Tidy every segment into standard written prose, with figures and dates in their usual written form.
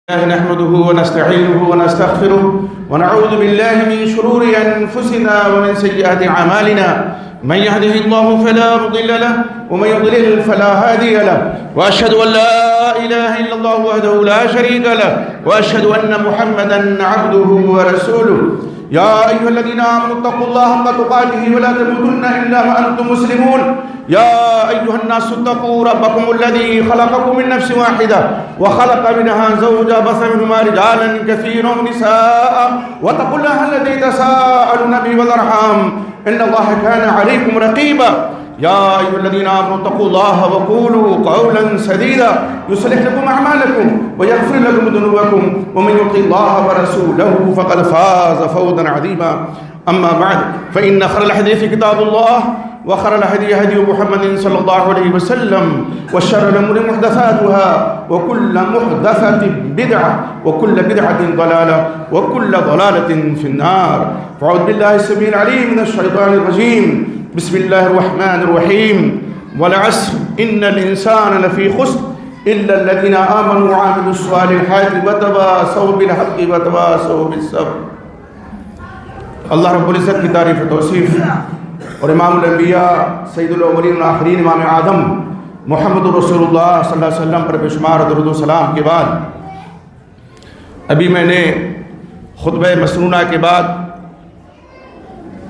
نحمده ونستعينه ونستغفره ونعوذ بالله من شرور أنفسنا ومن سيئات أعمالنا من يهده الله فلا مضل له ومن يضلل فلا هادي له وأشهد أن لا إله إلا الله وحده لا شريك له وأشهد أن محمدا عبده ورسوله يا أيها الذين آمنوا اتقوا الله حق تقاته ولا تموتن إلا وأنتم مسلمون يا أيها الناس اتقوا ربكم الذي خلقكم من نفس واحدة وخلق منها زوجها بث منهما رجالا كثيرا ونساء واتقوا الله الذي تساءلون به والأرحام إن الله كان عليكم رقيبا يا أيها الذين آمنوا اتقوا الله وقولوا قولا سديدا يصلح لكم أعمالكم ويغفر لكم ذنوبكم ومن يطع الله ورسوله فقد فاز فوزا عظيما أما بعد فإن خير الحديث كتاب الله وخير الهدي هدي محمد صلى الله عليه وسلم وشر الأمور محدثاتها وكل محدثة بدعة وكل بدعة ضلالة وكل ضلالة في النار فأعوذ بالله السميع العليم من الشيطان الرجيم بسم الله الرحمن الرحيم والعصر إن الإنسان لفي خسر إلا الذين آمنوا وعملوا الصالحات وتواصوا بالحق وتواصوا بالصبر. اللہ رب العزت کی تعریف و توصیف اور امام الانبیاء سید الاولین والآخرین امام اعظم محمد رسول اللہ صلی اللہ علیہ وسلم پر بے شمار درود و سلام کے بعد ابھی میں نے خطبہ مسنونہ کے بعد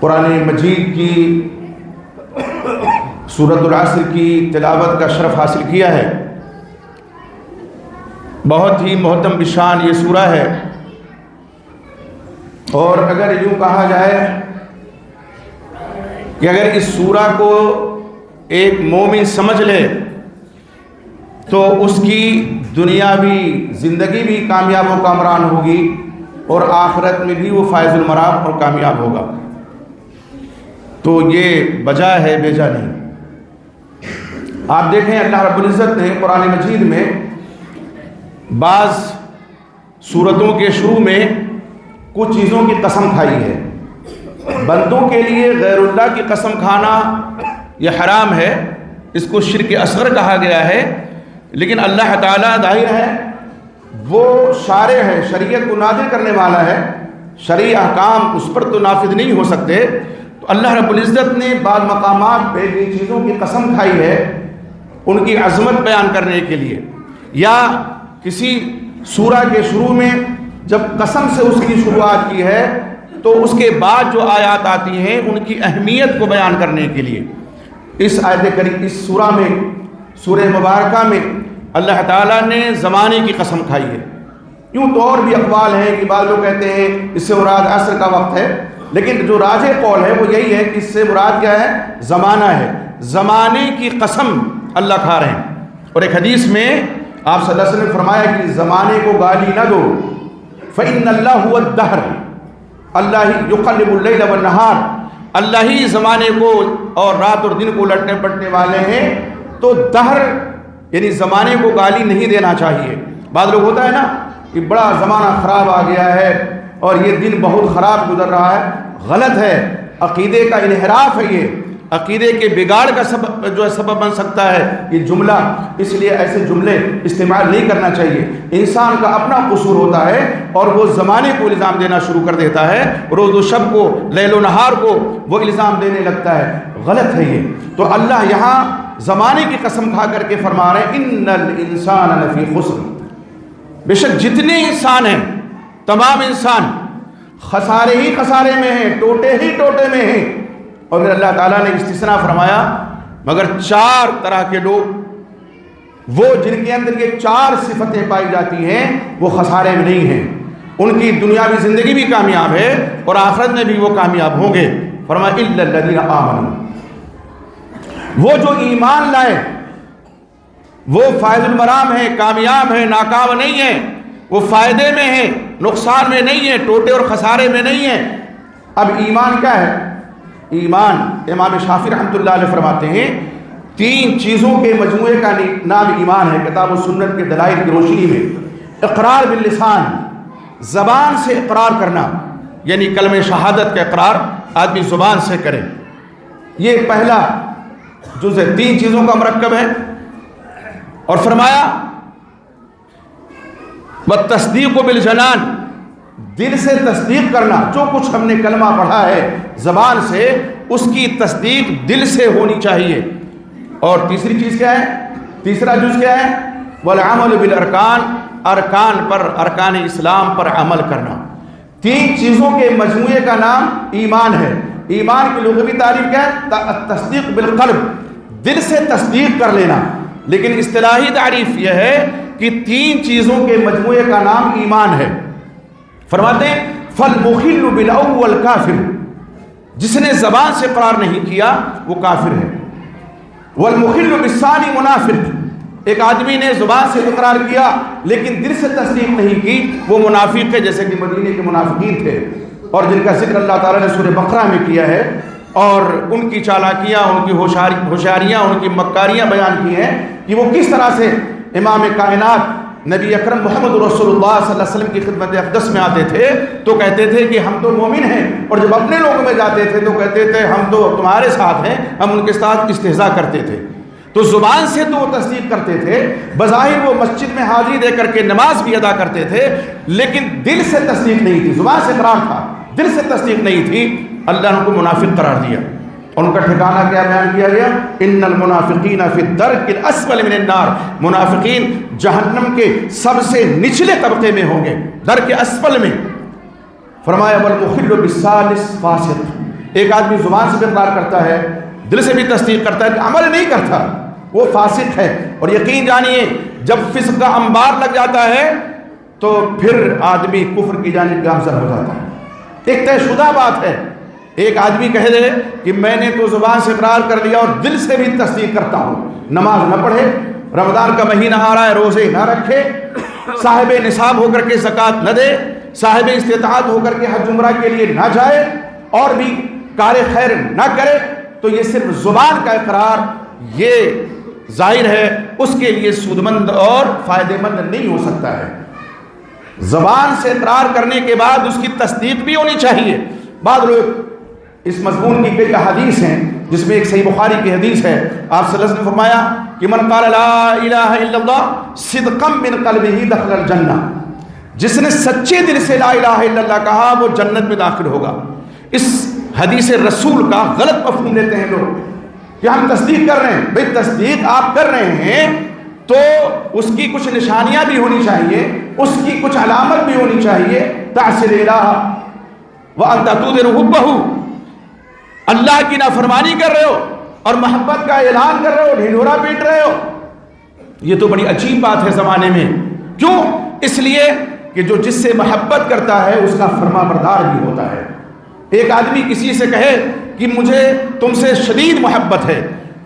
قرآن مجید کی سورۃ العصر کی تلاوت کا شرف حاصل کیا ہے. بہت ہی محترم بشان یہ سورہ ہے اور اگر یوں کہا جائے کہ اگر اس سورہ کو ایک مومن سمجھ لے تو اس کی دنیاوی زندگی بھی کامیاب و کامران ہوگی اور آخرت میں بھی وہ فائز المرام اور کامیاب ہوگا. تو یہ بجا ہے بیجا نہیں. آپ دیکھیں اللہ رب العزت نے قرآن مجید میں بعض سورتوں کے شروع میں کچھ چیزوں کی قسم کھائی ہے. بندوں کے لیے غیر اللہ کی قسم کھانا یہ حرام ہے, اس کو شرک اصغر کہا گیا ہے. لیکن اللہ تعالیٰ ظاہر ہے وہ شارع ہے, شریعت کو نازل کرنے والا ہے, شرعی احکام اس پر تو نافذ نہیں ہو سکتے. تو اللہ رب العزت نے بعض مقامات پہ جن چیزوں کی قسم کھائی ہے ان کی عظمت بیان کرنے کے لیے, یا کسی سورہ کے شروع میں جب قسم سے اس کی شروعات کی ہے تو اس کے بعد جو آیات آتی ہیں ان کی اہمیت کو بیان کرنے کے لیے اس آیت کریم اس سورہ میں سورہ مبارکہ میں اللہ تعالیٰ نے زمانے کی قسم کھائی ہے. یوں تو اور بھی اقوال ہیں کہ بعض لوگ کہتے ہیں اس سے مراد عصر کا وقت ہے, لیکن جو راجح قول ہے وہ یہی ہے کہ اس سے مراد کیا ہے, زمانہ ہے. زمانے کی قسم اللہ کھا رہے ہیں. اور ایک حدیث میں آپ صلی اللہ علیہ وسلم نے فرمایا کہ زمانے کو گالی نہ دو, فإن اللہ هو الدہر, اللہ ہی یقلب اللیل والنہار, اللہ ہی زمانے کو اور رات اور دن کو لٹنے پٹنے والے ہیں. تو دہر یعنی زمانے کو گالی نہیں دینا چاہیے. بعض لوگ ہوتا ہے نا کہ بڑا زمانہ خراب آ گیا ہے اور یہ دن بہت خراب گزر رہا ہے. غلط ہے, عقیدے کا انحراف ہے, یہ عقیدے کے بگاڑ کا سبب بن سکتا ہے یہ جملہ. اس لیے ایسے جملے استعمال نہیں کرنا چاہیے. انسان کا اپنا قصور ہوتا ہے اور وہ زمانے کو الزام دینا شروع کر دیتا ہے, روز و شب کو, لیل و نہار کو وہ الزام دینے لگتا ہے. غلط ہے یہ. تو اللہ یہاں زمانے کی قسم کھا کر کے فرما رہے ہیں ان الانسان لفی خسر, بے شک جتنے انسان ہیں تمام انسان خسارے ہی خسارے میں ہیں, ٹوٹے ہی ٹوٹے میں ہیں. اور پھر اللہ تعالیٰ نے استثناء فرمایا مگر 4 طرح کے لوگ, وہ جن کے اندر یہ 4 صفتیں پائی جاتی ہیں وہ خسارے میں نہیں ہیں, ان کی دنیاوی زندگی بھی کامیاب ہے اور آخرت میں بھی وہ کامیاب ہوں گے. فرمایا الا الذین آمنوا, وہ جو ایمان لائے وہ فائز المرام ہے, کامیاب ہے, ناکام نہیں ہے, وہ فائدے میں ہیں, نقصان میں نہیں ہے, ٹوٹے اور خسارے میں نہیں ہے. اب ایمان کیا ہے؟ ایمان امام شافعی رحمۃ اللہ علیہ فرماتے ہیں 3 چیزوں کے مجموعے کا نام ایمان ہے. کتاب و سنت کے دلائل کی روشنی میں اقرار باللسان, زبان سے اقرار کرنا, یعنی کلمہ شہادت کا اقرار آدمی زبان سے کرے, یہ پہلا جز ہے. 3 چیزوں کا مرکب ہے. اور فرمایا والتصدیق بالجنان، دل سے تصدیق کرنا، جو کچھ ہم نے کلمہ پڑھا ہے زبان سے اس کی تصدیق دل سے ہونی چاہیے۔ اور تیسری چیز کیا ہے؟ تیسرا جز کیا ہے؟ والعمل بالارکان، ارکان پر، ارکان اسلام پر عمل کرنا۔ تین چیزوں کے مجموعے کا نام ایمان ہے۔ ایمان کی لغوی تعریف کیا ہے؟ تصدیق بالقلب، دل سے تصدیق کر لینا۔ لیکن اصطلاحی تعریف یہ ہے کہ تین چیزوں کے مجموعے کا نام ایمان ہے۔ فرماتے ہیں فالمخل بالاول کافر، جس نے زبان سے اقرار نہیں کیا وہ کافر ہے۔ والمخل بالثانی منافق، ایک آدمی نے زبان سے اقرار کیا لیکن دل سے تصدیق نہیں کی وہ منافق ہے، جیسے کہ مدینے کے منافقین تھے اور جن کا ذکر اللہ تعالیٰ نے سورہ بقرہ میں کیا ہے، اور ان کی چالاکیاں، ان کی ہوشیاریاں، ان کی مکاریاں بیان کی ہیں کہ وہ کس طرح سے امام کائنات نبی اکرم محمد رسول اللہ صلی اللہ علیہ وسلم کی خدمت اقدس میں آتے تھے تو کہتے تھے کہ ہم تو مومن ہیں، اور جب اپنے لوگوں میں جاتے تھے تو کہتے تھے ہم تو تمہارے ساتھ ہیں، ہم ان کے ساتھ استہزاء کرتے تھے۔ تو زبان سے تو وہ تصدیق کرتے تھے، بظاہر وہ مسجد میں حاضری دے کر کے نماز بھی ادا کرتے تھے، لیکن دل سے تصدیق نہیں تھی۔ زبان سے اقرار تھا، دل سے تصدیق نہیں تھی، اللہ نے ان کو منافق قرار دیا۔ اور ان کا ٹھکانہ کیا بیان کیا گیا؟ ان المنافقین فی الدرک الاسفل من النار، منافقین جہنم کے سب سے نچلے طبقے میں ہوں گے، درک اسفل میں۔ فرمایا والمخل بالثالث فاسق، ایک آدمی زبان سے بھی اقرار کرتا ہے، دل سے بھی تصدیق کرتا ہے، عمل نہیں کرتا، وہ فاسق ہے۔ اور یقین جانیے جب فسق کا انبار لگ جاتا ہے تو پھر آدمی کفر کی جانب گامزن ہو جاتا ہے۔ ایک طے شدہ بات ہے، ایک آدمی کہہ دے کہ میں نے تو زبان سے اقرار کر لیا اور دل سے بھی تصدیق کرتا ہوں، نماز نہ پڑھے، رمضان کا مہینہ آ رہا ہے روزے نہ رکھے، صاحب نصاب ہو کر کے زکوٰۃ نہ دے، صاحب استطاعت ہو کر کے حج عمرہ کے لیے نہ جائے، اور بھی کار خیر نہ کرے، تو یہ صرف زبان کا اقرار یہ ظاہر ہے اس کے لیے سود مند اور فائدہ مند نہیں ہو سکتا ہے۔ زبان سے اقرار کرنے کے بعد اس کی تصدیق بھی ہونی چاہیے۔ بعض لوگ اس مضمون کی کئی احادیث ہیں، جس میں ایک صحیح بخاری کی حدیث ہے، آپ صلی اللہ علیہ وسلم نے فرمایا کہ من قال لا الہ الا اللہ صدقا من قلبہ دخل الجنہ، جس نے سچے دل سے لا الہ الا اللہ کہا وہ جنت میں داخل ہوگا۔ اس حدیث رسول کا غلط مفہوم لیتے ہیں لوگ کہ ہم تصدیق کر رہے ہیں۔ بھئی تصدیق آپ کر رہے ہیں تو اس کی کچھ نشانیاں بھی ہونی چاہیے، اس کی کچھ علامت بھی ہونی چاہیے۔ تعصی الہ وانت تظہر حبہ، اللہ کی نافرمانی کر رہے ہو اور محبت کا اعلان کر رہے ہو، ڈھنڈورا پیٹ رہے ہو، یہ تو بڑی عجیب بات ہے زمانے میں۔ کیوں؟ اس لیے کہ جو جس سے محبت کرتا ہے اس کا فرما بردار بھی ہوتا ہے۔ ایک آدمی کسی سے کہے کہ مجھے تم سے شدید محبت ہے،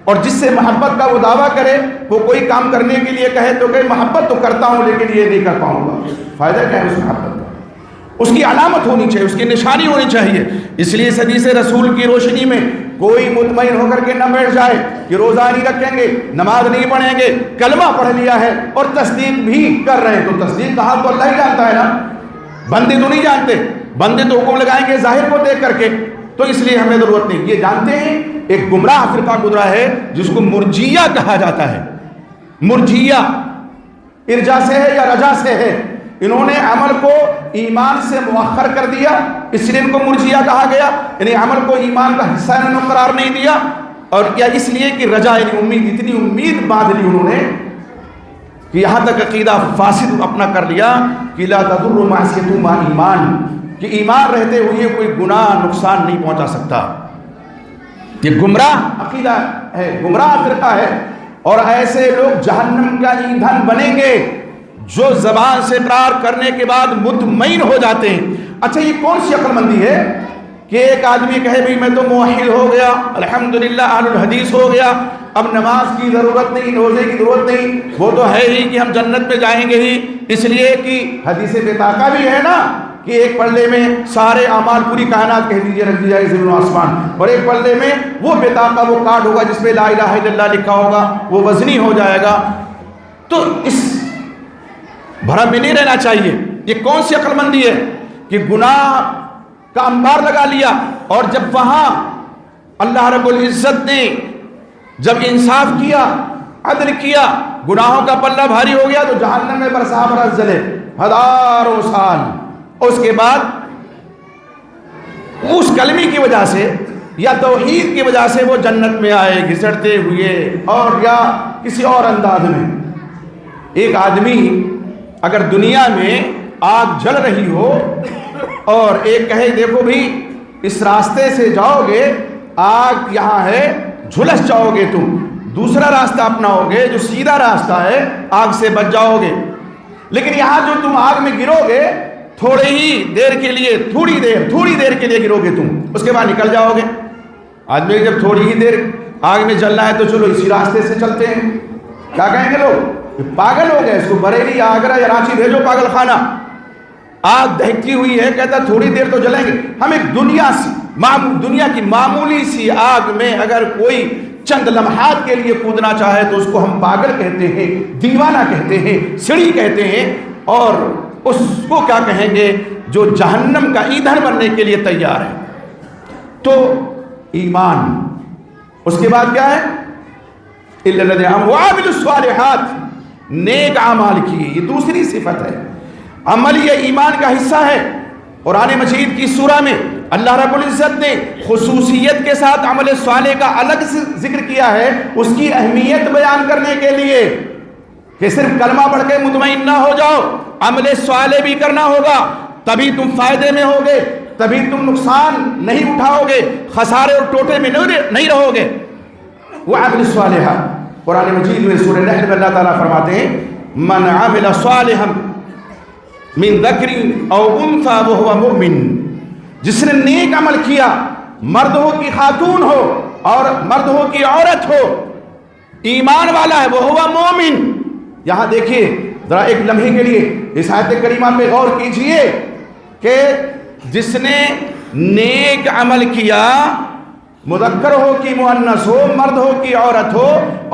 اور جس سے محبت کا وہ دعویٰ کرے، وہ کوئی کام کرنے کے لیے کہے تو کہ محبت تو کرتا ہوں لیکن یہ نہیں کر پاؤں گا، فائدہ کیا ہے اس محبت کا؟ اس کی علامت ہونی چاہیے، اس کی نشانی ہونی چاہیے۔ اس لیے حدیث رسول کی روشنی میں کوئی مطمئن ہو کر کے نہ بیٹھ جائے کہ روزہ نہیں رکھیں گے، نماز نہیں پڑھیں گے، کلمہ پڑھ لیا ہے اور تصدیق بھی کر رہے ہیں، تو تصدیق کہا تو اللہ ہی جانتا ہے نا، بندے تو نہیں جانتے، بندے تو حکم لگائیں گے ظاہر کو دیکھ کر کے، تو اس لیے ہمیں ضرورت نہیں۔ یہ جانتے ہیں ایک گمراہ فرقہ گزرا ہے جس کو مرجیہ کہا جاتا ہے۔ مرجیہ ارجا سے ہے یا رجا سے ہے، انہوں نے عمل کو ایمان سے مؤخر کر دیا، اس لیے ان کو مرجیہ کہا گیا، یعنی عمل کو ایمان کا حصہ انہوں نے قرار نہیں دیا، اور کیا اس لیے کہ رجا یعنی امید، اتنی امید باندھ لی انہوں نے کہ یہاں تک عقیدہ فاسد اپنا کر لیا کہ لا تضر معصیۃ مع ایمان، کہ ایمان رہتے ہوئے کوئی گناہ نقصان نہیں پہنچا سکتا۔ یہ گمراہ عقیدہ ہے، گمراہ فرقہ ہے، اور ایسے لوگ جہنم کا ایندھن بنیں گے جو زبان سے اقرار کرنے کے بعد مطمئن ہو جاتے ہیں۔ اچھا یہ کون سی عقل مندی ہے کہ ایک آدمی کہے بھئی میں تو موحد ہو گیا، الحمدللہ اہل الحدیث ہو گیا، اب نماز کی ضرورت نہیں، روزے کی ضرورت نہیں، وہ تو ہے ہی کہ ہم جنت میں جائیں گے ہی، اس لیے کہ حدیث بطاقہ بھی ہے نا کہ ایک پلڑے میں سارے اعمال پوری کائنات کہہ دیجیے رکھ دی جائے زمین و آسمان، اور ایک پلڑے میں وہ بطاقہ، وہ کارڈ ہوگا جس پہ لا الہ الا اللہ لکھا ہوگا، وہ وزنی ہو جائے گا۔ تو اس بھرم میں نہیں رہنا چاہیے۔ یہ کون سی عقل مندی ہے کہ گناہ کا انبار لگا لیا، اور جب وہاں اللہ رب العزت نے جب انصاف کیا، عدل کیا، گناہوں کا پلہ بھاری ہو گیا تو جہنم میں برسا برس جلے، ہزاروں سال. اس کے بعد اس کلمے کی وجہ سے یا توحید کی وجہ سے وہ جنت میں آئے گھسٹتے ہوئے اور یا کسی اور انداز میں. ایک آدمی اگر دنیا میں آگ جل رہی ہو اور ایک کہے دیکھو بھی اس راستے سے جاؤ گے آگ یہاں ہے جھلس جاؤ گے, تم دوسرا راستہ اپناؤ گے جو سیدھا راستہ ہے آگ سے بچ جاؤ گے. لیکن یہاں جو تم آگ میں گرو گے تھوڑی ہی دیر کے لیے تھوڑی دیر کے لیے گرو گے تم, اس کے بعد نکل جاؤ گے. آدمی جب تھوڑی ہی دیر آگ میں جلنا ہے تو چلو اسی راستے سے چلتے ہیں. کیا کہیں گے لوگ, پاگل ہو گئے, اس کو بریلی یا آگرہ یا رانچی بھیجو پاگل خانہ. آگ دہکتی ہوئی ہے, کہتا تھوڑی دیر تو جلیں گے. ہم ایک دنیا کی معمولی سی آگ میں اگر کوئی چند لمحات کے لیے کودنا چاہے تو اس کو ہم پاگل کہتے ہیں, دیوانہ کہتے ہیں, سڑی کہتے ہیں. اور اس کو کیا کہیں گے جو جہنم کا ایندھن بننے کے لیے تیار ہے. تو ایمان, اس کے بعد کیا ہے, الا الذین آمنوا وعملوا الصالحات, نیک اعمال کیے, یہ دوسری صفت ہے. عمل یہ ایمان کا حصہ ہے. قرآن مجید کی سورہ میں اللہ رب العزت نے خصوصیت کے ساتھ عمل صالح کا الگ سے ذکر کیا ہے, اس کی اہمیت بیان کرنے کے لیے کہ صرف کلمہ پڑھ کے مطمئن نہ ہو جاؤ, عمل صالح بھی کرنا ہوگا, تبھی تم فائدے میں ہوگے, تبھی تم نقصان نہیں اٹھاؤ گے, خسارے اور ٹوٹے میں نہیں رہو گے. وعمل الصالحہ, قرآن مجید میں سورہ نحل میں اللہ تعالیٰ فرماتے ہیں من عمل صالحا من ذکر او انثى وهو مؤمن, جس نے نیک عمل کیا, مرد ہو کی خاتون ہو اور مرد ہو کی عورت ہو, ایمان والا ہے, وهو مومن. یہاں دیکھیے ذرا ایک لمحے کے لیے اس آیت کریمہ پہ غور کیجئے کہ جس نے نیک عمل کیا, مذکر ہو کی مؤنث ہو, مرد ہو کی عورت ہو,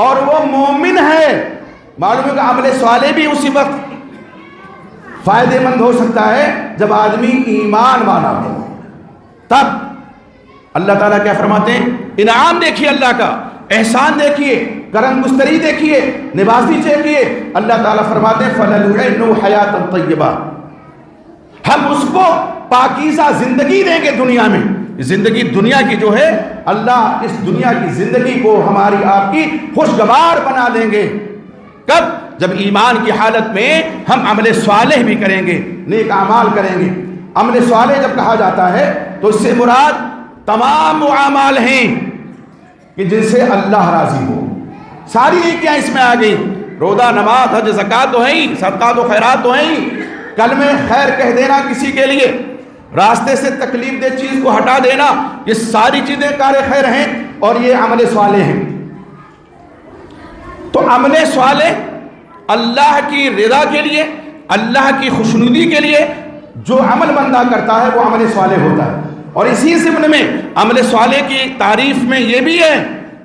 اور وہ مومن ہے. معلوم ہے کہ عمل صالح بھی اسی وقت فائدے مند ہو سکتا ہے جب آدمی ایمان والا ہو. تب اللہ تعالیٰ کیا فرماتے ہیں, انعام دیکھیے اللہ کا, احسان دیکھیے, کرم گستری دیکھیے, نوازی دیکھیے. اللہ تعالیٰ فرماتے ہیں فَلَنُحْيِيَنَّهُ حَيَاةً طَيِّبَةً, ہم اس کو پاکیزہ زندگی دیں گے دنیا میں. زندگی دنیا کی جو ہے, اللہ اس دنیا کی زندگی کو ہماری آپ کی خوشگوار بنا دیں گے. کب؟ جب ایمان کی حالت میں ہم عمل صالح بھی کریں گے, نیک اعمال کریں گے. عمل صالح جب کہا جاتا ہے تو اس سے مراد تمام وہ اعمال ہیں کہ جن سے اللہ راضی ہو. ساری نیکیاں اس میں آ گئی, روزہ, نماز, حج, زکوٰۃ تو ہیں ہی, صدقات و خیرات تو ہیں ہی, کلمہ خیر کہہ دینا کسی کے لیے, راستے سے تکلیف دہ چیز کو ہٹا دینا, یہ ساری چیزیں کار خیر ہیں اور یہ عمل صالح ہیں. تو عمل صالح اللہ کی رضا کے لیے, اللہ کی خوشنودی کے لیے جو عمل بندہ کرتا ہے وہ عمل صالح ہوتا ہے. اور اسی ضمن میں عمل صالح کی تعریف میں یہ بھی ہے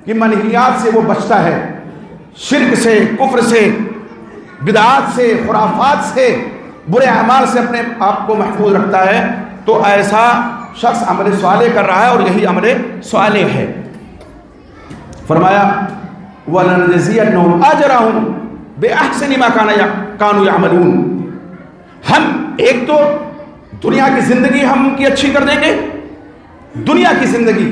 کہ منہیات سے وہ بچتا ہے, شرک سے, کفر سے, بدعات سے, خرافات سے, برے اعمال سے اپنے آپ کو محفوظ رکھتا ہے. تو ایسا شخص عمل صالح کر رہا ہے اور یہی عمل صالح ہے. فرمایا وَلَنَجْزِيَنَّهُمْ أَجْرَهُمْ بِأَحْسَنِ مَا كَانُوا يَعْمَلُونَ. ہم ایک تو دنیا کی زندگی ہم کی اچھی کر دیں گے, دنیا کی زندگی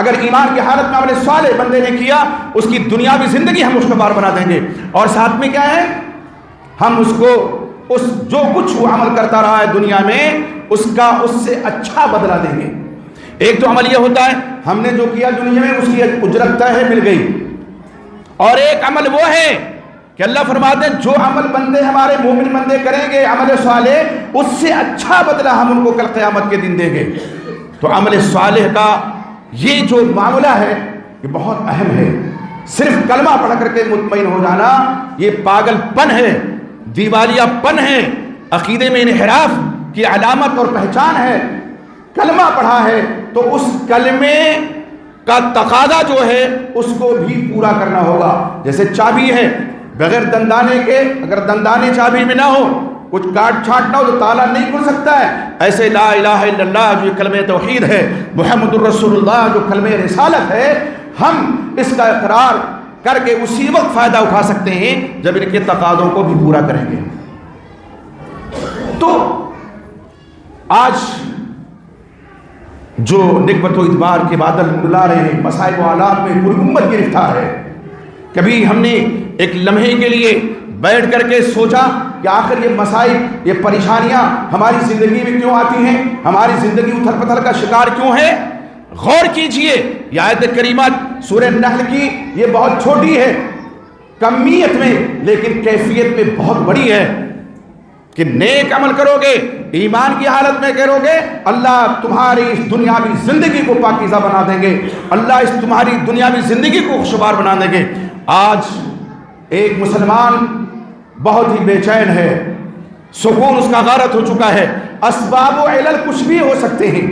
اگر ایمان کی حالت میں عمل صالح بندے نے کیا, اس کی دنیاوی زندگی ہم خوشگوار بنا دیں گے. اور ساتھ میں کیا ہے, ہم اس کو جو کچھ وہ عمل کرتا رہا ہے دنیا میں اس کا اس سے اچھا بدلہ دیں گے. ایک تو عمل یہ ہوتا ہے ہم نے جو کیا دنیا میں اس کی اجرت طے ہے, مل گئی. اور ایک عمل وہ ہے کہ اللہ فرماتے ہیں جو عمل بندے ہمارے مومن بندے کریں گے عمل صالح, اس سے اچھا بدلہ ہم ان کو کل قیامت کے دن دیں گے. تو عمل صالح کا یہ جو معاملہ ہے یہ بہت اہم ہے. صرف کلمہ پڑھ کر کے مطمئن ہو جانا یہ پاگل پن ہے, دیوالیہ پن ہے, عقیدے میں انحراف کی علامت اور پہچان ہے. کلمہ پڑھا ہے تو اس کلمے کا تقاضا جو ہے اس کو بھی پورا کرنا ہوگا. جیسے چابی ہے, بغیر دندانے کے اگر دندانے چابی میں نہ ہو, کچھ کاٹ چھانٹ نہ ہو تو تالا نہیں کھل سکتا ہے. ایسے لا الہ الا اللہ جو کلمہ توحید ہے, محمد الرسول اللہ جو کلمہ رسالت ہے, ہم اس کا اقرار کر کے اسی وقت فائدہ اٹھا سکتے ہیں جب ان کے تقاضوں کو بھی پورا کریں گے. تو آج جو نکبت و ادبار کے بادل منڈلا رہے ہیں، مسائب و آلات میں پوری امت گرفتار ہے. کبھی ہم نے ایک لمحے کے لیے بیٹھ کر کے سوچا کہ آخر یہ مسائب، یہ پریشانیاں ہماری زندگی میں کیوں آتی ہیں؟ ہماری زندگی اتھل پتھل کا شکار کیوں ہے؟ غور کیجئے، یہ آیت کریمہ سورہ نحل کی یہ بہت چھوٹی ہے کمیت میں، لیکن کیفیت میں بہت بڑی ہے کہ نیک عمل کرو گے، ایمان کی حالت میں کرو گے، اللہ تمہاری اس دنیاوی زندگی کو پاکیزہ بنا دیں گے، اللہ اس تمہاری دنیاوی زندگی کو خوشگوار بنا دیں گے. آج ایک مسلمان بہت ہی بے چین ہے، سکون اس کا غارت ہو چکا ہے. اسباب و علل کچھ بھی ہو سکتے ہیں.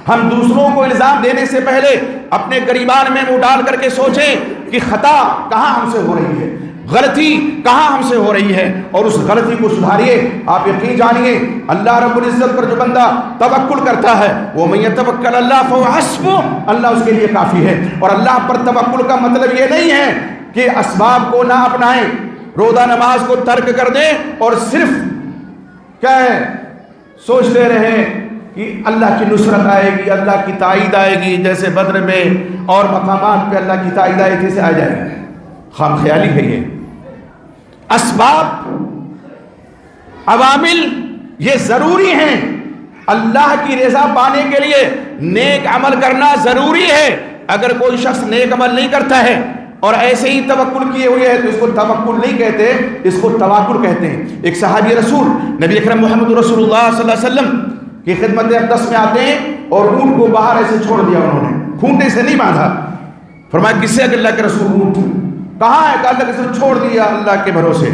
ہم دوسروں کو الزام دینے سے پہلے اپنے گریبان میں منہ ڈال کر کے سوچیں کہ خطا کہاں ہم سے ہو رہی ہے، غلطی کہاں ہم سے ہو رہی ہے، اور اس غلطی کو سدھاریے. آپ یقین جانیے اللہ رب العزت پر جو بندہ توکل کرتا ہے، وہ من یتوکل اللہ فہو حسبہ، اللہ اس کے لیے کافی ہے. اور اللہ پر توکل کا مطلب یہ نہیں ہے کہ اسباب کو نہ اپنائیں، روزہ نماز کو ترک کر دیں اور صرف کیا ہے سوچتے رہیں کہ اللہ کی نصرت آئے گی، اللہ کی تائید آئے گی، جیسے بدر میں اور مقامات پہ اللہ کی تائید آئی تھی سے آ جائے گی. خام خیالی ہے یہ. اسباب، عوامل یہ ضروری ہیں. اللہ کی رضا پانے کے لیے نیک عمل کرنا ضروری ہے. اگر کوئی شخص نیک عمل نہیں کرتا ہے اور ایسے ہی توکل کیے ہوئے ہیں تو اس کو توکل نہیں کہتے، اس کو تواکل کہتے ہیں. ایک صحابی رسول نبی اکرم محمد رسول اللہ صلی اللہ علیہ وسلم کی خدمت اقدس میں آتے ہیں اور اونٹ کو باہر ایسے چھوڑ دیا، انہوں نے کھونٹے سے نہیں باندھا. فرمایا کس سے؟ اللہ کے رسول اونٹ کہاں ہے؟ کہ اللہ کے رسول چھوڑ دیا اللہ کے بھروسے.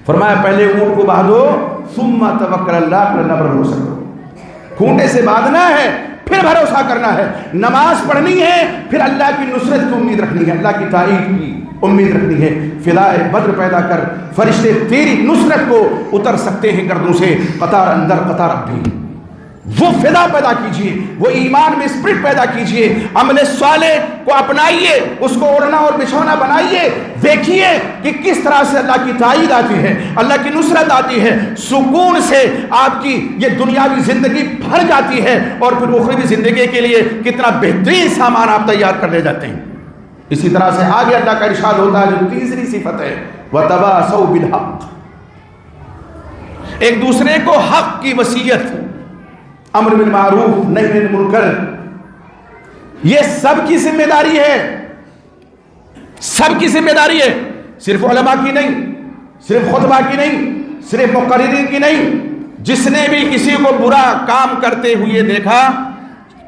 فرمایا پہلے اونٹ کو باندھو ثم توکل اللہ، پھر اللہ پر بھروسہ کرو. کھونٹے سے باندھنا ہے پھر بھروسہ کرنا ہے. نماز پڑھنی ہے پھر اللہ کی نصرت کی امید رکھنی ہے، اللہ کی تائید کی امید رکھنی ہے. فدائے بدر پیدا کر، فرشتے تیری نصرت کو اتر سکتے ہیں گردوں سے، قطار اندر قطار اب بھی. وہ فدا پیدا کیجئے، وہ ایمان میں اسپرٹ پیدا کیجئے، عمل صالح کو اپنائیے، اس کو اوڑھنا اور بچھونا بنائیے. دیکھیے کہ کس طرح سے اللہ کی تائید آتی ہے، اللہ کی نصرت آتی ہے. سکون سے آپ کی یہ دنیاوی زندگی بھر جاتی ہے اور پھر اخروی زندگی کے لیے کتنا بہترین سامان آپ تیار کر لے جاتے ہیں. اسی طرح سے آگے اللہ کا ارشاد ہوتا ہے جو تیسری صفت ہے وَتَوَاصَوْا بِالْحَقِّ، ایک دوسرے کو حق کی وصیت، امر بالمعروف نہی عن المنکر، یہ سب کی ذمہ داری ہے. سب کی ذمہ داری ہے، صرف علماء کی نہیں، صرف خطبہ کی نہیں، صرف مقررین کی نہیں. جس نے بھی کسی کو برا کام کرتے ہوئے دیکھا،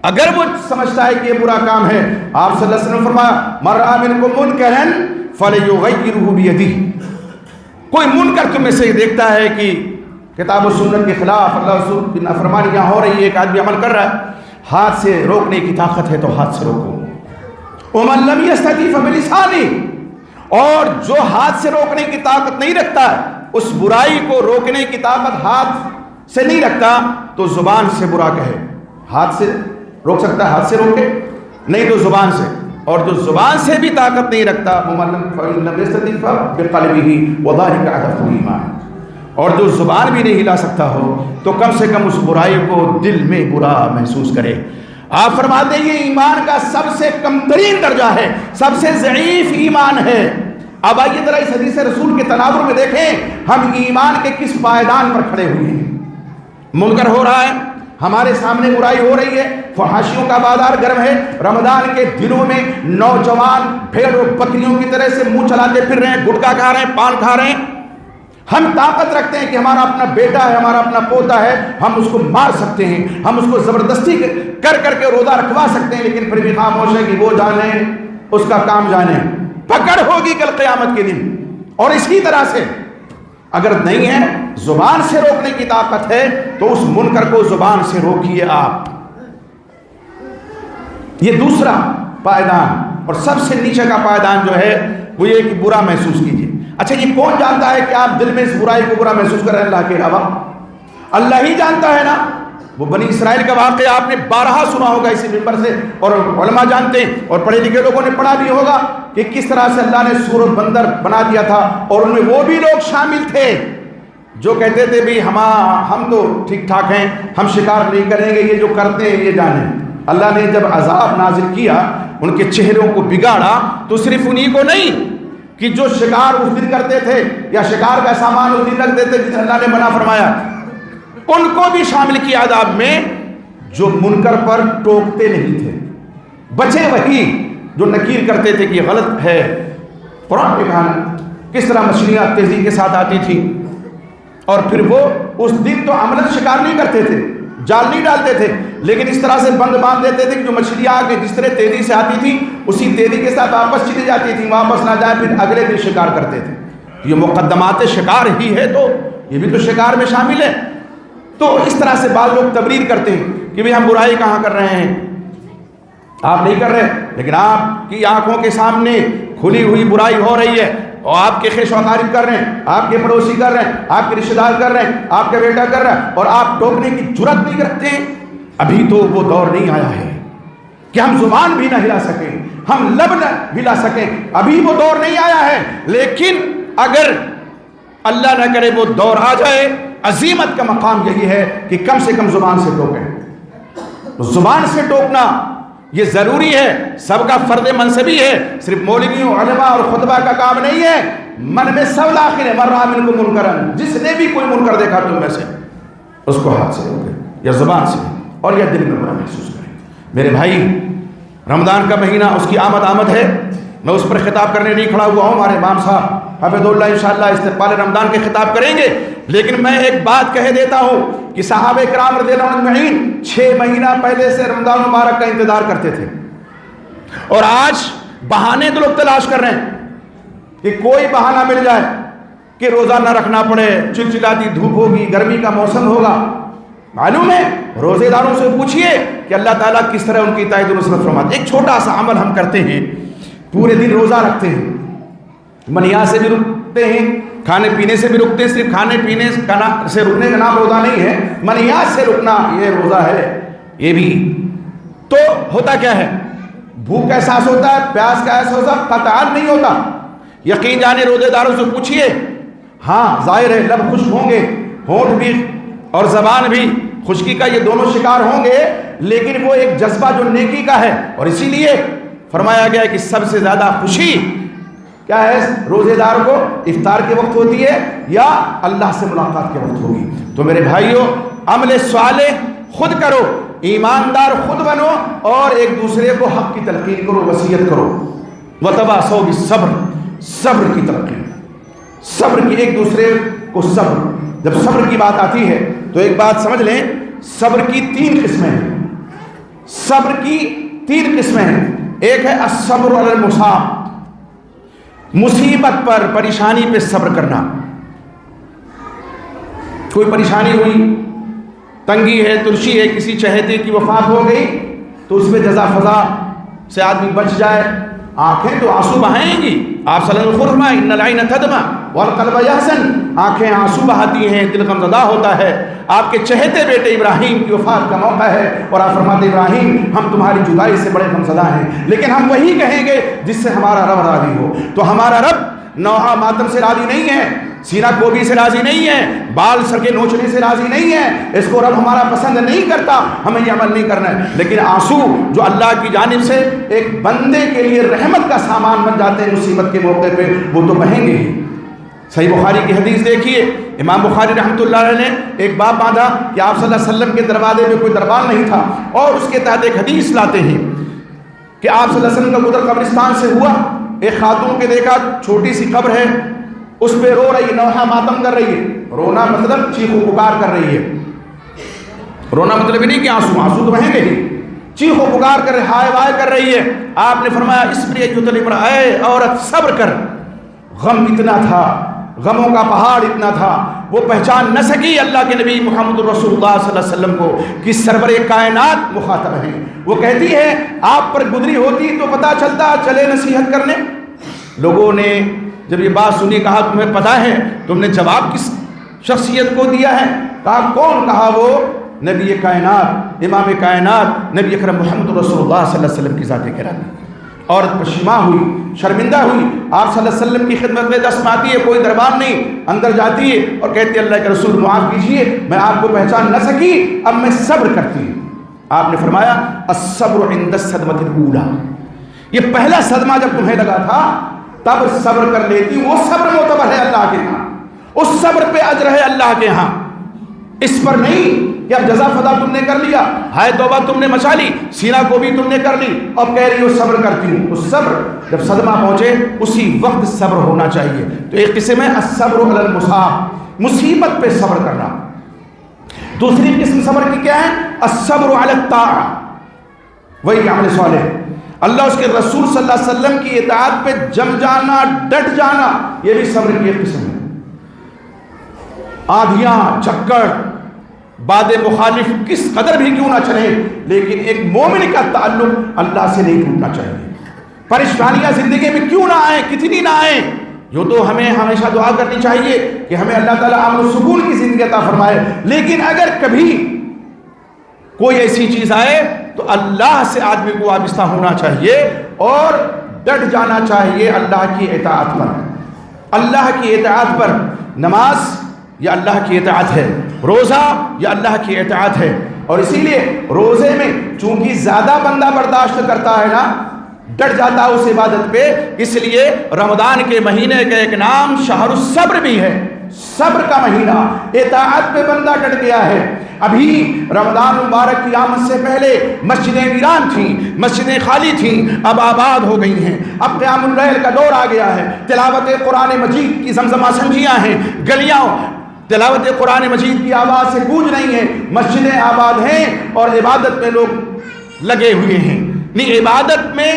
اگر وہ سمجھتا ہے کہ یہ برا کام ہے، آپ صلی اللہ علیہ وسلم فرمایا من رأى منکم منکرا فلیغیرہ بیدہ، کوئی منکر تم میں سے دیکھتا ہے کہ کتاب و سنت کے خلاف اللہ رسول کی نافرمانیاں ہو رہی ہے، ایک آدمی عمل کر رہا ہے، ہاتھ سے روکنے کی طاقت ہے تو ہاتھ سے روکو. وَمَن لَمْ يَسْتَطِعْ فَبِلِسَانِهِ، اور جو ہاتھ سے روکنے کی طاقت نہیں رکھتا، اس برائی کو روکنے کی طاقت ہاتھ سے نہیں رکھتا، تو زبان سے برا کہے. ہاتھ سے روک سکتا ہے، ہاتھ سے روکے نہیں تو زبان سے. اور جو زبان سے بھی طاقت نہیں رکھتا وَمَن لَمْ يَسْتَطِعْ فَبِقَلْبِهِ وَذَلِكَ أَضْعَفُ الْإِيمَانِ، اور جو زبان بھی نہیں ہلا سکتا ہو تو کم سے کم اس برائی کو دل میں برا محسوس کرے. آپ فرماتے ہیں یہ ایمان کا سب سے کم ترین درجہ ہے، سب سے ضعیف ایمان ہے. اب آئیے ذرا اس حدیث رسول کے تناظر میں دیکھیں ہم ایمان کے کس پائیدان پر کھڑے ہوئے ہیں. منکر ہو رہا ہے، ہمارے سامنے برائی ہو رہی ہے، فحاشیوں کا بازار گرم ہے. رمضان کے دنوں میں نوجوان بھیڑ اور بکریوں کی طرح سے منہ چلاتے پھر رہے ہیں، گٹکا کھا رہے ہیں، پان کھا رہے ہیں. ہم طاقت رکھتے ہیں کہ ہمارا اپنا بیٹا ہے، ہمارا اپنا پوتا ہے، ہم اس کو مار سکتے ہیں، ہم اس کو زبردستی کر کے روزہ رکھوا سکتے ہیں، لیکن پھر بھی خاموش ہے کہ وہ جانے اس کا کام جانے. پکڑ ہوگی کل قیامت کے دن. اور اسی طرح سے اگر نہیں ہے، زبان سے روکنے کی طاقت ہے تو اس منکر کو زبان سے روکیے آپ. یہ دوسرا پائیدان اور سب سے نیچے کا پائیدان جو ہے وہ یہ کہ برا محسوس کیجیے. اچھا یہ کون جانتا ہے کہ آپ دل میں اس برائی کو برا محسوس کر رہے ہیں؟ اللہ کے علاوہ اللہ ہی جانتا ہے نا. وہ بنی اسرائیل کا واقعہ آپ نے بارہا سنا ہوگا اسی ممبر سے، اور علماء جانتے ہیں اور پڑھے لکھے لوگوں نے پڑھا بھی ہوگا کہ کس طرح سے اللہ نے سور بندر بنا دیا تھا اور ان میں وہ بھی لوگ شامل تھے جو کہتے تھے بھی ہم تو ٹھیک ٹھاک ہیں، ہم شکار نہیں کریں گے، یہ جو کرتے ہیں یہ جانیں. اللہ نے جب عذاب نازل کیا، ان کے چہروں کو بگاڑا، تو صرف انہی کو نہیں کہ جو شکار اس دن کرتے تھے یا شکار کا سامان اس دن رکھتے تھے جسے اللہ نے منع فرمایا، ان کو بھی شامل کیا عذاب میں، جو منکر پر ٹوکتے نہیں تھے. بچے وہی جو نکیر کرتے تھے کہ یہ غلط ہے. قرآن میں کہا کس طرح مچھلیاں تیزی کے ساتھ آتی تھی، اور پھر وہ اس دن تو عملاً شکار نہیں کرتے تھے، جال نہیں ڈالتے تھے، لیکن اس طرح سے بند باندھ دیتے تھے کہ جو مچھلیاں آگے جس طرح تیزی سے آتی تھی اسی تیزی کے ساتھ واپس چلی جاتی تھی، واپس نہ جائے پھر اگلے دن شکار کرتے تھے. یہ مقدمات شکار ہی ہے، تو یہ بھی تو شکار میں شامل ہے. تو اس طرح سے بعض لوگ تبریر کرتے ہیں کہ بھئی ہم برائی کہاں کر رہے ہیں، آپ نہیں کر رہے، لیکن آپ کی آنکھوں کے سامنے کھلی ہوئی برائی ہو رہی ہے، اور آپ کے خیش و اقارب کر رہے ہیں، آپ کے پڑوسی کر رہے ہیں، آپ کے رشتہ دار کر رہے ہیں، آپ کا بیٹا کر رہا ہے، اور آپ ٹوکنے کی جرات نہیں کرتے ہیں. ابھی تو وہ دور نہیں آیا ہے کہ ہم زبان بھی نہ ہلا سکیں، ہم لب نہ ہلا سکیں، ابھی وہ دور نہیں آیا ہے. لیکن اگر اللہ نہ کرے وہ دور آ جائے، عزیمت کا مقام یہی ہے کہ کم سے کم زبان سے ٹوکیں. زبان سے ٹوکنا یہ ضروری ہے، سب کا فرض منصبی ہے، صرف مولویوں، علماء اور خطبہ کا کام نہیں ہے. من میں سب داخل ہے، من رأى منکم منکرا، جس نے بھی کوئی منکر دیکھا تم میں سے اس کو ہاتھ سے روکے یا زبان سے، اور یا دل میں برا محسوس کریں. میرے بھائی، رمضان کا مہینہ اس کی آمد ہے، میں اس پر خطاب کرنے نہیں کھڑا ہوا ہوں. ہمارے امام صاحب حفظ اللہ انشاءاللہ استقبال رمضان کے خطاب کریں گے، لیکن میں ایک بات کہہ دیتا ہوں کہ صحابہ کرام رضی اللہ عنہم اجمعین 6 مہینہ پہلے سے رمضان مبارک کا انتظار کرتے تھے، اور آج بہانے تو لوگ تلاش کر رہے ہیں کہ کوئی بہانہ مل جائے کہ روزہ نہ رکھنا پڑے، چلچلاتی دھوپ ہوگی، گرمی کا موسم ہوگا. معلوم ہے، روزے داروں سے پوچھئے کہ اللہ تعالیٰ کس طرح ان کی تائید و نصرت فرماتے. ایک چھوٹا سا عمل ہم کرتے ہیں، پورے دن روزہ رکھتے ہیں، منیات سے بھی رکتے ہیں، کھانے پینے سے بھی رکتے ہیں. صرف کھانے پینے سے رکنے کا نام روزہ نہیں ہے، منیات سے رکنا یہ روزہ ہے. یہ بھی تو ہوتا کیا ہے، بھوک کا احساس ہوتا ہے، پیاس کا احساس ہوتا ہے، قطعات نہیں ہوتا. یقین جانے روزے داروں سے پوچھئے، ہاں ظاہر ہے لب خشک ہوں گے، ہونٹ بھی اور زبان بھی خشکی کا، یہ دونوں شکار ہوں گے، لیکن وہ ایک جذبہ جو نیکی کا ہے. اور اسی لیے فرمایا گیا ہے کہ سب سے زیادہ خوشی کیا ہے روزے دار کو، افطار کے وقت ہوتی ہے یا اللہ سے ملاقات کے وقت ہوگی. تو میرے بھائیوں، عمل صالح خود کرو، ایماندار خود بنو، اور ایک دوسرے کو حق کی تلقین کرو، وصیت کرو. وتواصوا بالصبر، صبر کی تلقین، صبر کی، ایک دوسرے کو صبر. جب صبر کی بات آتی ہے تو ایک بات سمجھ لیں، صبر کی 3 قسمیں ہیں. صبر کی 3 قسمیں ہیں. ایک ہے الصبر علی المصاب، مصیبت پر، پریشانی پہ صبر کرنا. کوئی پریشانی ہوئی، تنگی ہے، ترشی ہے، کسی چہیتے کی وفات ہو گئی، تو اس میں جزا فضا سے آدمی بچ جائے. آنکھیں تو آنسو بہائیں گی، آپ صلی اللہ علیہ وسلم فرمائے ان العین تدمع والقلب یحزن، آنکھیں آنسو بہاتی ہیں، دل غمزدہ ہوتا ہے. آپ کے چہیتے بیٹے ابراہیم کی وفات کا موقع ہے، اور آپ فرماتے ابراہیم ہم تمہاری جدائی سے بڑے غمزدہ ہیں، لیکن ہم وہی کہیں گے جس سے ہمارا رب راضی ہو. تو ہمارا رب نوحہ ماتم سے راضی نہیں ہے، سینہ کوبی سے راضی نہیں ہے، بال سر کے نوچنے سے راضی نہیں ہے. اس کو رب ہمارا پسند نہیں کرتا، ہمیں یہ عمل نہیں کرنا ہے. لیکن آنسو جو اللہ کی جانب سے ایک بندے کے لیے رحمت کا سامان بن جاتے ہیں مصیبت کے موقع پہ، وہ تو بہیں گے ہی. صحیح بخاری کی حدیث دیکھیے، امام بخاری رحمۃ اللہ علیہ نے ایک باب باندھا کہ آپ صلی اللہ علیہ وسلم کے دروازے میں کوئی دربار نہیں تھا، اور اس کے تحت ایک حدیث لاتے ہیں کہ آپ صلی اللہ علیہ وسلم کا گزر قبرستان سے ہوا، ایک خاتون کے دیکھا، چھوٹی سی قبر ہے، اس پہ رو رہی، نوحہ ماتم کر رہی ہے. رونا مطلب چیخ و پکار کر رہی ہے. رونا مطلب نہیں کہ آنسو تو بہیں گے ہی، چیخ و پکار کر رہی، ہائے وائے کر رہی ہے. آپ نے فرمایا اصبری ایتھا الامرأۃ، اے عورت صبر کر. غم اتنا تھا، غموں کا پہاڑ اتنا تھا، وہ پہچان نہ سکی اللہ کے نبی محمد رسول اللہ صلی اللہ علیہ وسلم کو کہ سرور کائنات مخاطب ہیں. وہ کہتی ہے آپ پر گزری ہوتی تو پتہ چلتا، چلے نصیحت کرنے. لوگوں نے جب یہ بات سنی، کہا تمہیں پتہ ہے تم نے جواب کس شخصیت کو دیا ہے؟ کہا کون؟ کہا وہ نبی کائنات، امام کائنات، نبی اکرم محمد رسول اللہ صلی اللہ علیہ وسلم کی ذات گرامی. عورت پشیماں ہوئی، شرمندہ ہوئی، آپ صلی اللہ علیہ وسلم کی خدمت میں دست میں آتی ہے، کوئی دربار نہیں، اندر جاتی ہے اور کہتی ہے اللہ کے رسول معاف کیجئے، میں آپ کو پہچان نہ سکی، اب میں صبر کرتی ہوں۔ آپ نے فرمایا الصبر عند الصدمۃ الاولی، یہ پہلا صدمہ جب تمہیں لگا تھا تب صبر کر لیتی، وہ صبر معتبر ہے اللہ کے ہاں، اس صبر پہ اجر ہے اللہ کے ہاں، اس پر نہیں کہ اب جزا فدا تم نے کر لیا، ہائے توبہ تم نے مچا لی، سینہ کو بھی تم نے کر لی، اب کہہ رہی ہو صبر کرتی ہوں۔ اس صبر جب صدمہ پہنچے اسی وقت صبر ہونا چاہیے۔ تو ایک قسم ہے الصبر علی المصاب، مصیبت پہ صبر کرنا۔ دوسری قسم صبر کی کیا ہے؟ الصبر علی الطاعہ، وہی عمل صالح، اللہ اس کے رسول صلی اللہ علیہ وسلم کی اطاعت پہ جم جانا، ڈٹ جانا، یہ بھی صبر کی ایک قسم ہے۔ آندھیاں، چکر، باد مخالف کس قدر بھی کیوں نہ چلے، لیکن ایک مومن کا تعلق اللہ سے نہیں ٹوٹنا چاہیے۔ پریشانیاں زندگی میں کیوں نہ آئیں، کتنی نہ آئیں، جو تو ہمیں ہمیشہ دعا کرنی چاہیے کہ ہمیں اللہ تعالیٰ امن و سکون کی زندگی عطا فرمائے، لیکن اگر کبھی کوئی ایسی چیز آئے تو اللہ سے آدمی کو وابستہ ہونا چاہیے اور ڈٹ جانا چاہیے اللہ کی اطاعت پر۔ اللہ کی اطاعت پر، نماز یا اللہ کی اطاعت ہے، روزہ یا اللہ کی اطاعت ہے، اور اسی لیے روزے میں چونکہ زیادہ بندہ برداشت کرتا ہے نا، ڈٹ جاتا ہے اس عبادت پہ، اس لیے رمضان کے مہینے کا ایک نام شہر الصبر بھی ہے، صبر کا مہینہ، اطاعت پہ بندہ ڈٹ گیا ہے۔ ابھی رمضان مبارک کی آمد سے پہلے مسجدیں ویران تھیں، مسجدیں خالی تھیں، اب آباد ہو گئی ہیں، اب قیام اللیل کا دور آ گیا ہے، تلاوت قرآن مجید کی زمزمہ سنجیاں ہیں، گلیاں تلاوت قرآن مجید کی آواز سے گونج رہی ہیں، مسجدیں آباد ہیں اور عبادت میں لوگ لگے ہوئے ہیں۔ نہیں، عبادت میں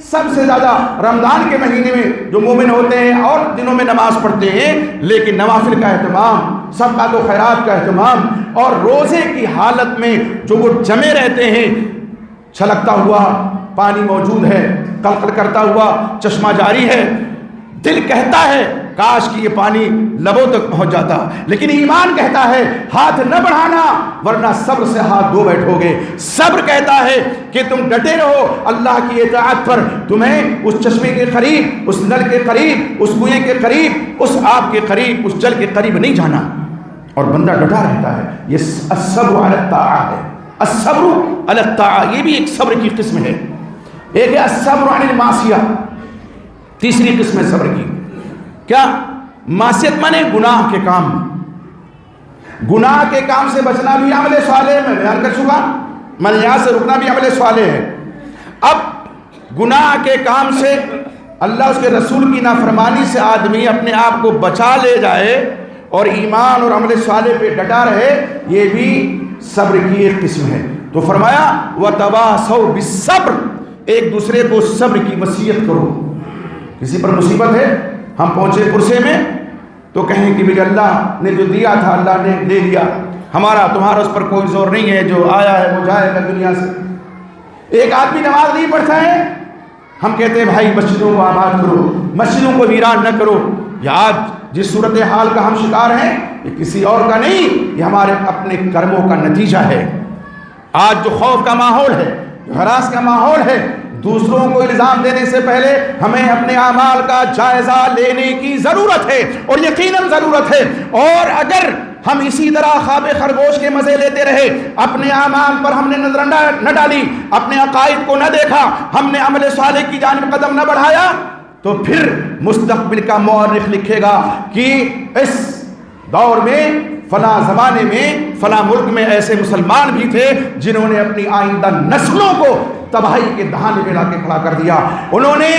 سب سے زیادہ رمضان کے مہینے میں جو مومن ہوتے ہیں اور دنوں میں نماز پڑھتے ہیں، لیکن نوافل کا اہتمام، صدقات و خیرات کا اہتمام، اور روزے کی حالت میں جو وہ جمے رہتے ہیں، چھلکتا ہوا پانی موجود ہے، قلقل کرتا ہوا چشمہ جاری ہے، دل کہتا ہے کاش کہ یہ پانی لبوں تک پہنچ جاتا، لیکن ایمان کہتا ہے ہاتھ نہ بڑھانا ورنہ صبر سے ہاتھ دھو بیٹھو گے۔ صبر کہتا ہے کہ تم ڈٹے رہو اللہ کی اطاعت پر، تمہیں اس چشمے کے قریب، اس نل کے قریب، اس کنویں کے قریب، اس آب کے قریب، اس جل کے قریب نہیں جانا، اور بندہ ڈٹا رہتا ہے۔ یہ الصبر علی الطاعہ ہے، الصبر علی الطاعہ، یہ بھی ایک صبر کی قسم ہے۔ ایک ہے الصبر عن المعصیہ، تیسری قسم ہے صبر کی، کیا؟ معصیت مانے گناہ کے کام، گناہ کے کام سے بچنا بھی عمل صالح، میں بیان کر چکا، منہیات سے رکنا بھی عمل صالح ہے۔ اب گناہ کے کام سے، اللہ اس کے رسول کی نافرمانی سے آدمی اپنے آپ کو بچا لے جائے اور ایمان اور عمل صالح پہ ڈٹا رہے، یہ بھی صبر کی ایک قسم ہے۔ تو فرمایا وَتَوَاصَوْا بِالصَّبْرِ، ایک دوسرے کو صبر کی وصیت کرو۔ کسی پر مصیبت ہے، ہم پہنچے پرسے میں تو کہیں کہ بھی اللہ نے جو دیا تھا اللہ نے لے لیا، ہمارا تمہارا اس پر کوئی زور نہیں ہے، جو آیا ہے وہ جائے گا دنیا سے۔ ایک آدمی نماز نہیں پڑھتا ہے، ہم کہتے ہیں بھائی مسجدوں کو آباد کرو، مسجدوں کو ویران نہ کرو۔ یہ آج جس صورتحال کا ہم شکار ہیں یہ کسی اور کا نہیں، یہ ہمارے اپنے کرموں کا نتیجہ ہے۔ آج جو خوف کا ماحول ہے، جو ہراس کا ماحول ہے، دوسروں کو الزام دینے سے پہلے ہمیں اپنے اعمال کا جائزہ لینے کی ضرورت ہے، اور یقیناً ضرورت ہے۔ اور اگر ہم اسی طرح خواب خرگوش کے مزے لیتے رہے، اپنے اعمال پر ہم نے نظر نہ ڈالی، اپنے عقائد کو نہ دیکھا، ہم نے عمل صالح کی جانب قدم نہ بڑھایا، تو پھر مستقبل کا مورخ لکھے گا کہ اس دور میں، فلاں زمانے میں، فلاں ملک میں ایسے مسلمان بھی تھے جنہوں نے اپنی آئندہ نسلوں کو تباہی کے دہانے پہ لا کے کھڑا کر دیا۔ انہوں نے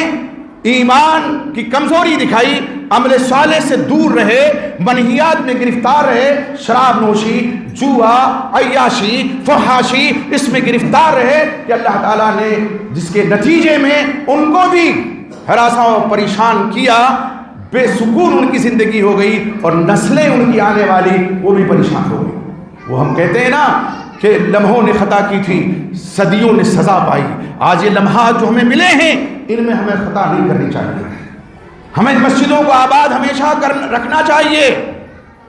ایمان کی کمزوری دکھائی، عمل صالح سے دور رہے، منہیات میں گرفتار رہے، شراب نوشی، جوا، عیاشی، فحاشی، اس میں گرفتار رہے کہ اللہ تعالیٰ نے جس کے نتیجے میں ان کو بھی ہراساں و پریشان کیا، بے سکون ان کی زندگی ہو گئی، اور نسلیں ان کی آنے والی وہ بھی پریشان ہو گئی۔ وہ ہم کہتے ہیں نا کہ لمحوں نے خطا کی تھی، صدیوں نے سزا پائی۔ آج یہ لمحات جو ہمیں ملے ہیں ان میں ہمیں خطا نہیں کرنی چاہیے، ہمیں مسجدوں کو آباد ہمیشہ رکھنا چاہیے۔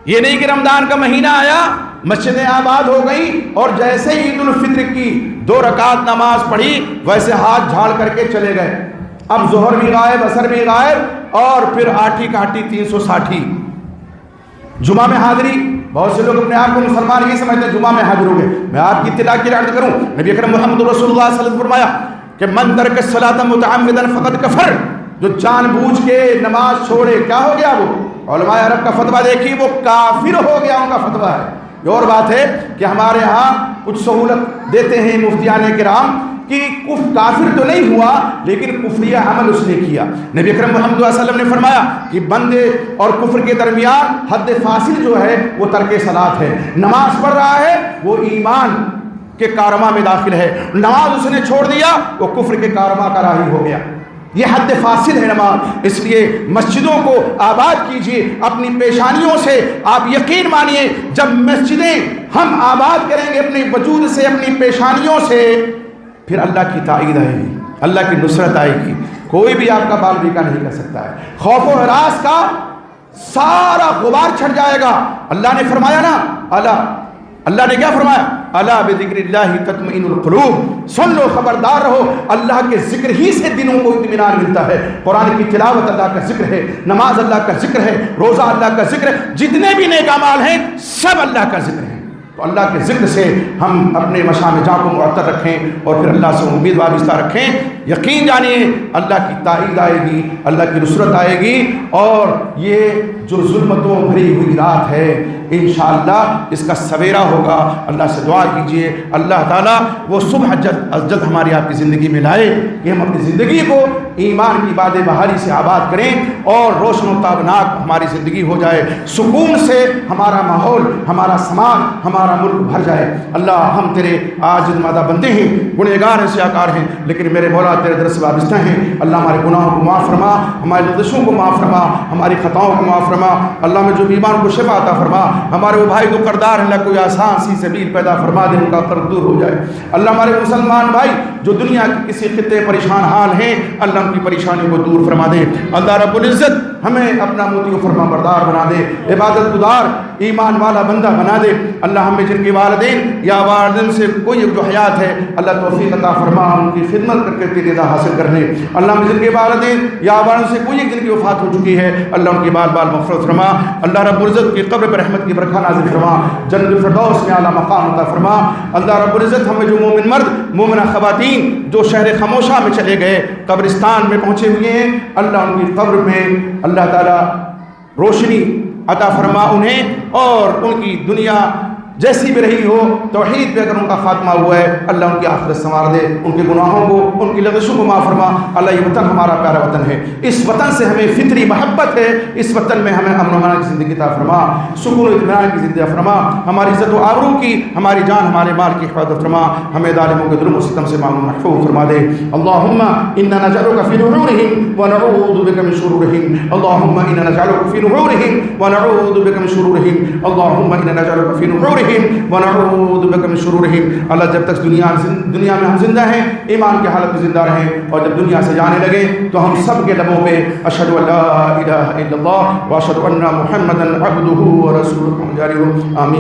یہ نہیں کہ رمضان کا مہینہ آیا، مسجدیں آباد ہو گئی اور جیسے عید الفطر کی 2 رکعت نماز پڑھی ویسے ہاتھ جھاڑ کر کے چلے گئے۔ اب ظہر بھی غائب، عصر بھی غائب، اور پھر آٹھی کاٹھی 360 جمعہ میں حاضری۔ بہت سے لوگ اپنے آپ کو مسلمان یہ سمجھتے ہیں جمعہ میں حاضر ہو گئے۔ میں آپ کی اطلاع کے لیے عرض کروں، نبی اکرم محمد رسول اللہ صلی اللہ علیہ وسلم نے فرمایا کہ من ترک الصلاۃ متعمدا فقد کفر، جو جان بوجھ کے نماز چھوڑے کیا ہو گیا؟ وہ علماء عرب کا فتویٰ دیکھیے، وہ کافر ہو گیا، ان کا فتویٰ ہے۔ یہ اور بات ہے کہ ہمارے ہاں کچھ سہولت دیتے ہیں مفتیان کرام کہ کافر تو نہیں ہوا لیکن کفریہ عمل اس نے کیا۔ نبی اکرم محمد صلی اللہ علیہ وسلم نے فرمایا کہ بندے اور کفر کے درمیان حد فاصل جو ہے وہ ترک صلاۃ ہے۔ نماز پڑھ رہا ہے وہ ایمان کے کارواں میں داخل ہے، نماز اس نے چھوڑ دیا وہ کفر کے کارواں کا راہی ہو گیا۔ یہ حد فاصل ہے نماز۔ اس لیے مسجدوں کو آباد کیجیے اپنی پیشانیوں سے۔ آپ یقین مانیے جب مسجدیں ہم آباد کریں گے اپنے وجود سے، اپنی پیشانیوں سے، پھر اللہ کی تائید آئے گی، اللہ کی نصرت آئے گی، کوئی بھی آپ کا بال بیکا نہیں کر سکتا ہے۔ خوف و ہراس کا سارا غبار چھٹ جائے گا۔ اللہ نے فرمایا نا، اللہ نے کیا فرمایا؟ الا بذکر اللہ تطمئن القلوب، سن لو، خبردار رہو، اللہ کے ذکر ہی سے دلوں کو اطمینان ملتا ہے۔ قرآن کی تلاوت اللہ کا ذکر ہے، نماز اللہ کا ذکر ہے، روزہ اللہ کا ذکر ہے، جتنے بھی نیک اعمال ہیں سب اللہ کا ذکر ہے۔ تو اللہ کے ذکر سے ہم اپنے مشام جاں کو معطر رکھیں اور پھر اللہ سے امید وابستہ رکھیں۔ یقین جانیے اللہ کی تائید آئے گی، اللہ کی نصرت آئے گی، اور یہ جو ظلمتوں بھری ہوئی رات ہے انشاءاللہ اس کا سویرا ہوگا۔ اللہ سے دعا کیجئے اللہ تعالیٰ وہ صبح جلد از جلد ہماری آپ کی زندگی میں لائے کہ ہم اپنی زندگی کو ایمان کی باد بہاری سے آباد کریں اور روشن و تابناک ہماری زندگی ہو جائے، سکون سے ہمارا ماحول، ہمارا سماج، ہمارا ملک بھر جائے۔ اللہ ہم تیرے عاجز مادہ بندے ہیں، گنہگار ہیں، سیاکار ہیں، لیکن میرے مولا تیرے در سے وابستہ ہیں۔ اللہ ہمارے گناہوں کو معاف فرما، ہماری لغزشوں کو معاف فرما، ہماری خطاؤں کو معاف فرما۔ اللہ میں جو بیمار کو شفا عطا فرما، ہمارے وہ بھائی جو قرضدار ہیں اللہ کوئی آسان سی سبیل پیدا فرما دے، ان کا قرض دور ہو جائے۔ اللہ ہمارے مسلمان بھائی جو دنیا کے کسی خطے پریشان حال ہیں اللہ ان کی پریشانی کو دور فرما دے۔ اللہ رب العزت ہمیں اپنا موتی و فرما بردار بنا دے، عبادت گزار ایمان والا بندہ بنا دے۔ اللہ ہمیں جن کے والدین یا والدین سے کوئی جو حیات ہے اللہ توفیق عطا فرما ان کی خدمت کر کے تیری رضا حاصل کرنے۔ اللہ ہمیں جن کے والدین یا والدین سے کوئی جن کی وفات ہو چکی ہے اللہ ان کے بال بال مغفرت فرما۔ اللہ رب العزت کی قبر پر رحمت کی برکھا نازل فرما، جنت الفردوس میں اعلیٰ مقام عطا فرما۔ اللہ رب العزت ہمیں جو مومن مرد مومنہ خواتین جو شہر خموشہ میں چلے گئے قبرستان میں پہنچے ہوئے ہیں اللہ ان کی قبر میں اللہ تعالیٰ روشنی عطا فرما انہیں، اور ان کی دنیا جیسی بھی رہی ہو توحید پہ اگر ان کا خاتمہ ہوا ہے اللہ ان کی آخرت سنوار دے، ان کے گناہوں کو ان کی لغزشوں کو معاف فرما۔ اللہ یہ وطن ہمارا پیارا وطن ہے، اس وطن سے ہمیں فطری محبت ہے، اس وطن میں ہمیں امن و امان کی زندگی عطا فرما، سکون و اطمینان کی زندگی عطا فرما، ہماری عزت و آبرو کی، ہماری جان ہمارے مال کی حفاظت فرما، ہمیں ظالموں کے ظلم و ستم سے معمول محفوظ فرما دے۔ اللہم انا نجعلک فی نحورہم ونعوذ بک من شرورہم، اللہم انا نجعلک فی نحورہم ونعوذ بک من شرورہم، اللہم انا نجعلک فی نحورہم ونعوذ بک من شرورہم۔ اللہ جب تک دنیا میں ہم زندہ ہیں ایمان کی حالت میں زندہ رہیں، اور جب دنیا سے جانے لگے تو ہم سب کے لبوں پہ اشہد ان لا الہ الا اللہ واشہد ان محمدا عبدہ ورسولہ جاری ہو، آمین۔